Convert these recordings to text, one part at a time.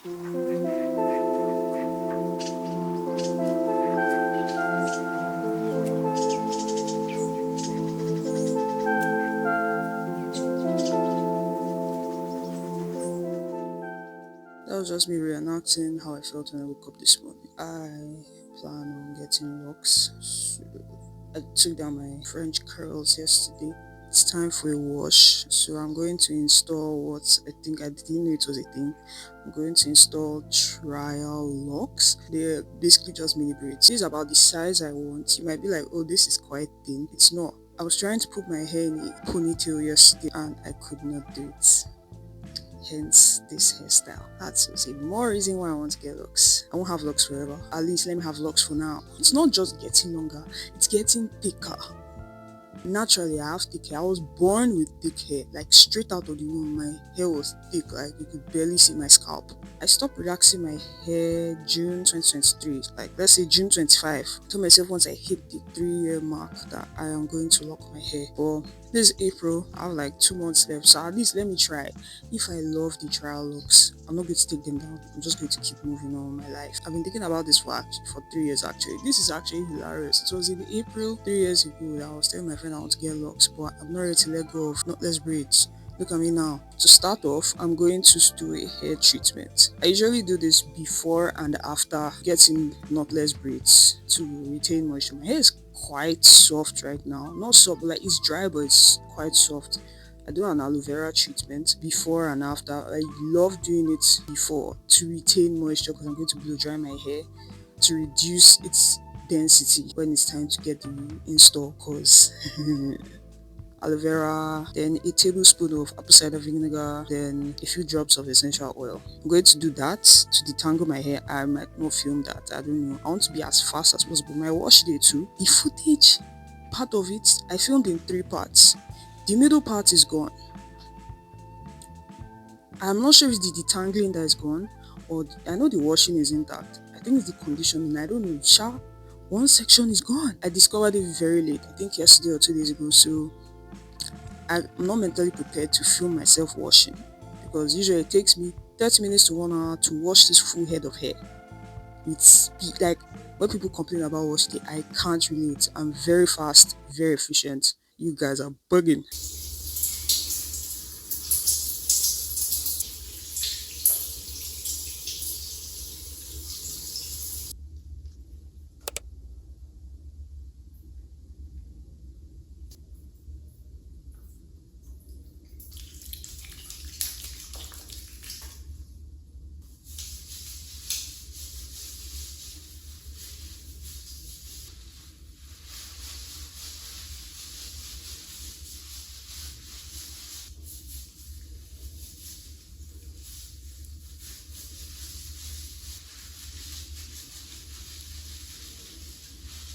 That was just me reenacting how I felt when I woke up this morning. I plan on getting locks. So I took down my French curls yesterday. It's time for a wash. So I'm going to install what I think I didn't know it was a thing. I'm going to install trial locks. They're basically just mini braids. This is about the size I want. You might be like, oh, this is quite thin. It's not. I was trying to put my hair in a ponytail yesterday and I could not do it, hence this hairstyle. That's a more reason why I want to get locks. I won't have locks forever. At least let me have locks for now. It's not just getting longer, it's getting thicker. Naturally, I have thick hair. I was born with thick hair, like straight out of the womb. My hair was thick, like you could barely see my scalp. I stopped relaxing my hair June 2023, like let's say June 25. I told myself once I hit the 3 year mark that I am going to lock my hair. But this April, I have like 2 months left, so at least let me try. If I love the trial looks, I'm not going to take them down. I'm just going to keep moving on with my life. I've been thinking about this for 3 years actually. This is actually hilarious. It was in April 3 years ago that I was telling my friend I want to get locks, but I'm not ready to let go of knotless braids. Look at me now. To start off, I'm going to do a hair treatment. I usually do this before and after getting knotless braids to retain moisture. My hair is quite soft right now. Not soft, but like it's dry, but it's quite soft. I do an aloe vera treatment before and after. I love doing it before to retain moisture because I'm going to blow dry my hair to reduce its density when it's time to get the install because aloe vera, then a tablespoon of apple cider vinegar, then a few drops of essential oil. I'm going to do that to detangle my hair. I might not film that. I don't know. I want to be as fast as possible. My wash day too. The footage part of it, I filmed in 3 parts. The middle part is gone. I'm not sure if it's the detangling that is gone or I know the washing is intact. I think it's the conditioning. I don't know. One section is gone. I discovered it very late. I think yesterday or 2 days ago. So I'm not mentally prepared to film myself washing because usually it takes me 30 minutes to 1 hour to wash this full head of hair with speed. Like when people complain about wash day, I can't relate. I'm very fast, very efficient. You guys are bugging.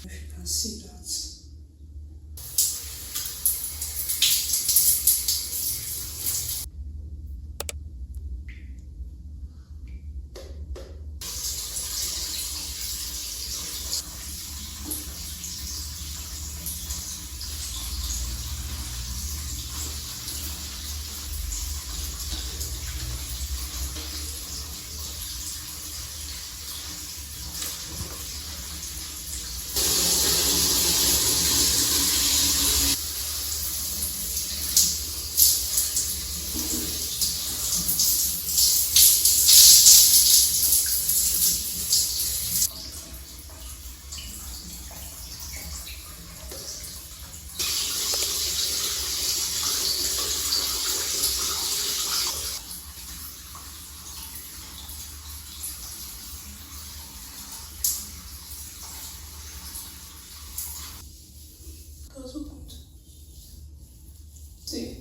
If you can see that. That's what happened. See.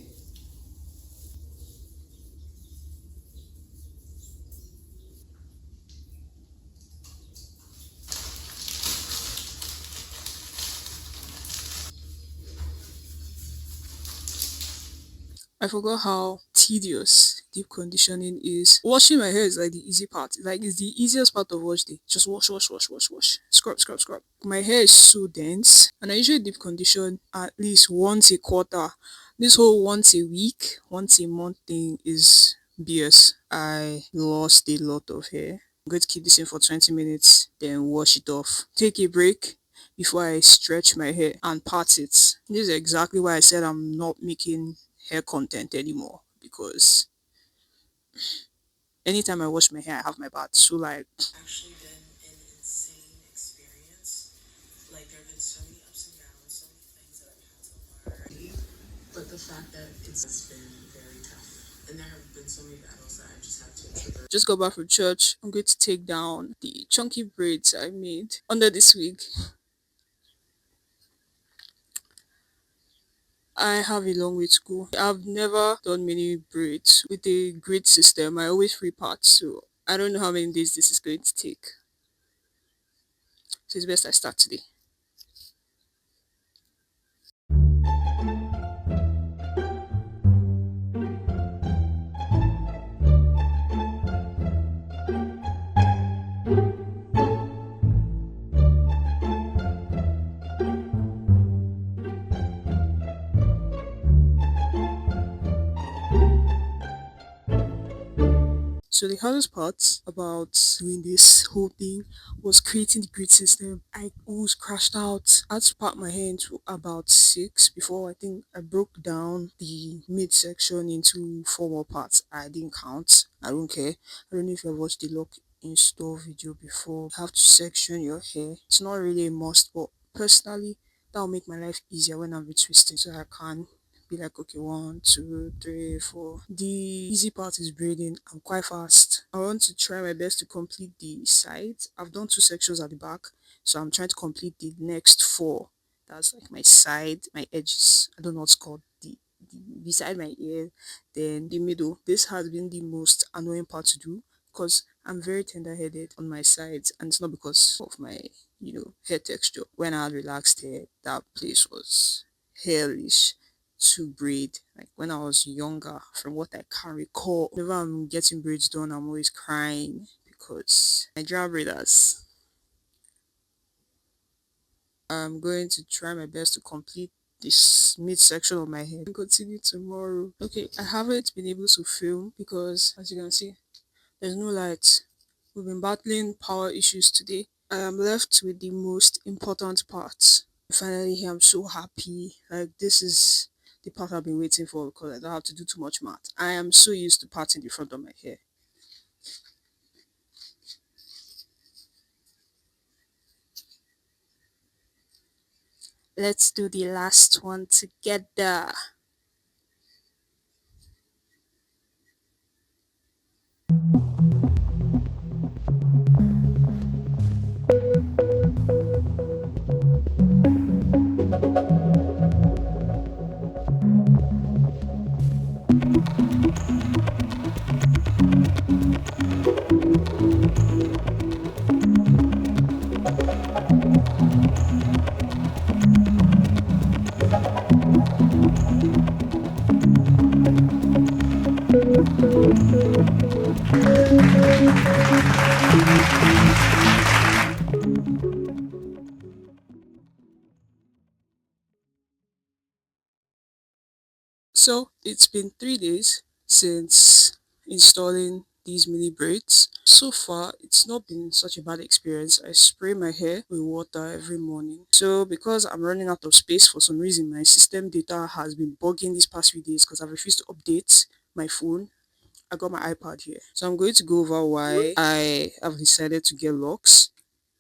I forgot how tedious deep conditioning is. Washing my hair is like the easy part. Like it's the easiest part of wash day. Just wash, wash, wash, wash, wash. Scrub, scrub, scrub. My hair is so dense and I usually deep condition at least once a quarter. This whole once a week, once a month thing is BS. I lost a lot of hair. I'm going to keep this in for 20 minutes, then wash it off. Take a break before I stretch my hair and part it. This is exactly why I said I'm not making hair content anymore, because anytime I wash my hair, I have my bath. So like actually been an insane experience. Like there have been so many ups and downs, so many things that I've had to learn. But the fact that it's been very tough. And there have been so many battles that I just had to traverse. Just got back from church. I'm going to take down the chunky braids I made under this wig. I have a long way to go. I've never done many braids with a grid system. I always free parts, so I don't know how many days this is going to take. So it's best I start today. So the hardest part about doing this whole thing was creating the grid system. I almost crashed out. I had to part my hair into about six before I think I broke down the midsection into four more parts. I didn't count. I don't care. I don't know if you've watched the lock install video before. You have to section your hair. It's not really a must, but personally, that'll make my life easier when I'm retwisting so I can be like, okay, one, two, three, four. The easy part is braiding. I'm quite fast. I want to try my best to complete the sides. I've done two sections at the back, so I'm trying to complete the next four. That's like my side, my edges. I don't know what's called the beside my ear, then the middle. This has been the most annoying part to do because I'm very tender-headed on my sides, and it's not because of my hair texture. When I had relaxed hair, that place was hellish to braid. Like when I was younger, from what I can recall, whenever I'm getting braids done, I'm always crying because Nigerian braiders. I'm going to try my best to complete this midsection of my hair and continue tomorrow. Okay, I haven't been able to film because, as you can see, there's no light. We've been battling power issues today. I am left with the most important part. Finally here, I'm so happy. Like this is the part I've been waiting for because I don't have to do too much math. I am so used to parting the front of my hair. Let's do the last one together. So it's been 3 days since installing these mini braids. So far, it's not been such a bad experience. I spray my hair with water every morning. So because I'm running out of space for some reason, my system data has been bugging these past few days because I've refused to update my phone. I got my iPad here. So I'm going to go over why I have decided to get locks.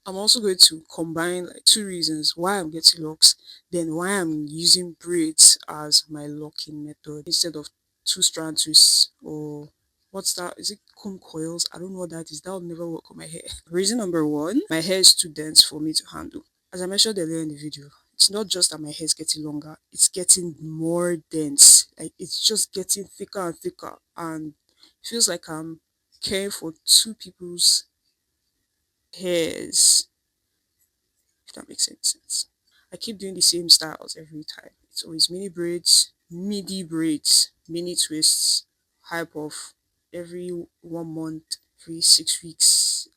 I'm also going to combine like two reasons why I'm getting locks, then why I'm using braids as my locking method instead of two strand twists or what's that? Is it comb coils? I don't know what that is. That will never work on my hair. Reason number one, my hair is too dense for me to handle. As I mentioned earlier in the video, it's not just that my hair is getting longer, it's getting more dense. Like it's just getting thicker and thicker and it feels like I'm caring for two people's hairs, if that makes any sense. I keep doing the same styles every time. It's always mini braids, midi braids, mini twists, high puff, every 1 month, every 6 weeks,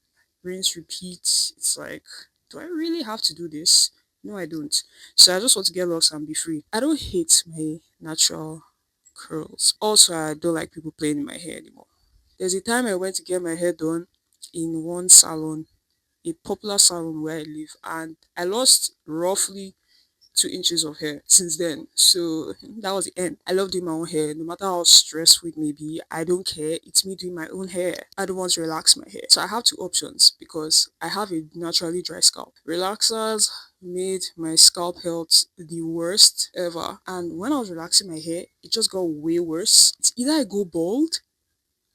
rinse, repeat. It's like, do I really have to do this? No, I don't. So I just want to get lost and be free. I don't hate my natural curls. Also, I don't like people playing in my hair anymore. There's a time I went to get my hair done in one salon, a popular salon where I live, and I lost roughly 2 inches of hair since then. So that was the end. I love doing my own hair. No matter how stressful it may be, I don't care. It's me doing my own hair. I don't want to relax my hair. So I have two options because I have a naturally dry scalp. Relaxers made my scalp health the worst ever. And when I was relaxing my hair, it just got way worse. It's either I go bald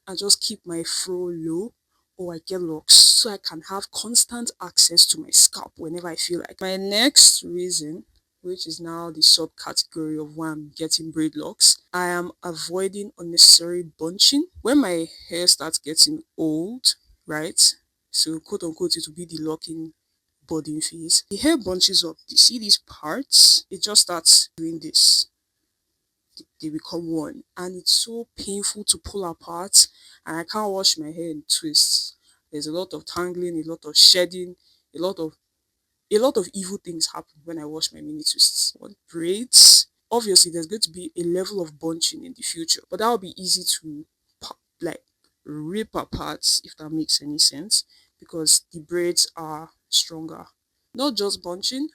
and just keep my fro low, or I get locks so I can have constant access to my scalp whenever I feel like. My next reason, which is now the subcategory of why I'm getting braid locks, I am avoiding unnecessary bunching. When my hair starts getting old, right? So quote unquote it will be the locking budding phase. The hair bunches up. You see these parts? It just starts doing this, they become one, and it's so painful to pull apart, and I can't wash my hair in twists. There's a lot of tangling, a lot of shedding, a lot of evil things happen when I wash my mini twists. On braids, obviously there's going to be a level of bunching in the future, but that will be easy to like rip apart, if that makes any sense, because the braids are stronger. Not just bunching,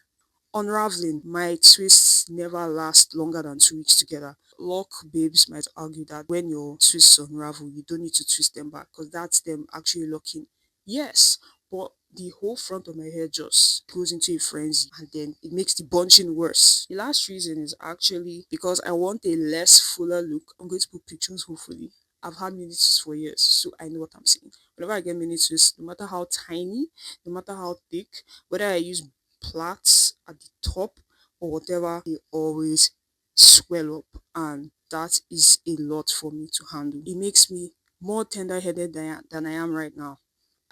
unraveling. My twists never last longer than 2 weeks together. Lock babes might argue that when your twists unravel, you don't need to twist them back because that's them actually locking. Yes, but the whole front of my hair just goes into a frenzy and then it makes the bunching worse. The last reason is actually because I want a less fuller look. I'm going to put pictures hopefully. I've had mini twists for years, so I know what I'm saying. Whenever I get mini twists, no matter how tiny, no matter how thick, whether I use plaits at the top or whatever, they always swell up, and that is a lot for me to handle. It makes me more tender-headed than I am right now.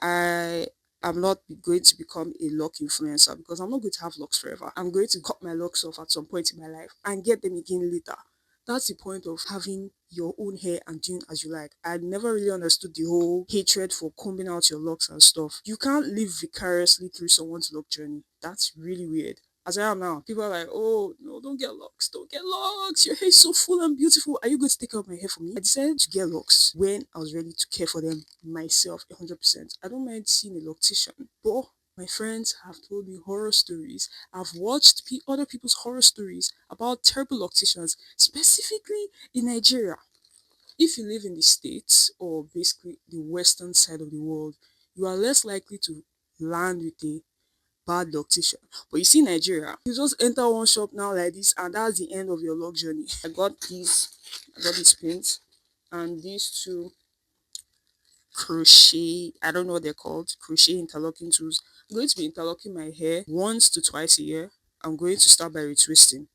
I am not going to become a lock influencer because I'm not going to have locks forever. I'm going to cut my locks off at some point in my life and get them again later. That's the point of having your own hair and doing as you like. I never really understood the whole hatred for combing out your locks and stuff. You can't live vicariously through someone's lock journey. That's really weird. As I am now, people are like, oh, no, don't get locks. Don't get locks. Your hair is so full and beautiful. Are you going to take out my hair for me? I decided to get locks when I was ready to care for them myself 100%. I don't mind seeing a loctician, but my friends have told me horror stories. I've watched other people's horror stories about terrible locticians, specifically in Nigeria. If you live in the States or basically the western side of the world, you are less likely to land with a bad loctician. But you see Nigeria, you just enter one shop now like this and that's the end of your log journey. I got these pins and these two crochet, I don't know what they're called, crochet interlocking tools. I'm going to be interlocking my hair once to twice a year. I'm going to start by retwisting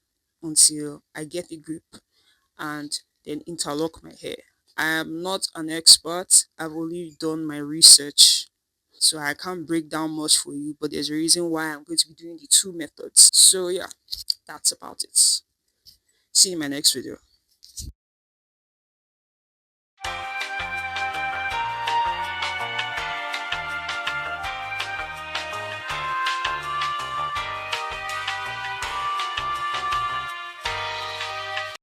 until I get a grip and then interlock my hair. I am not an expert. I've only done my research, so I can't break down much for you, but there's a reason why I'm going to be doing the two methods. So yeah, that's about it. See you in my next video.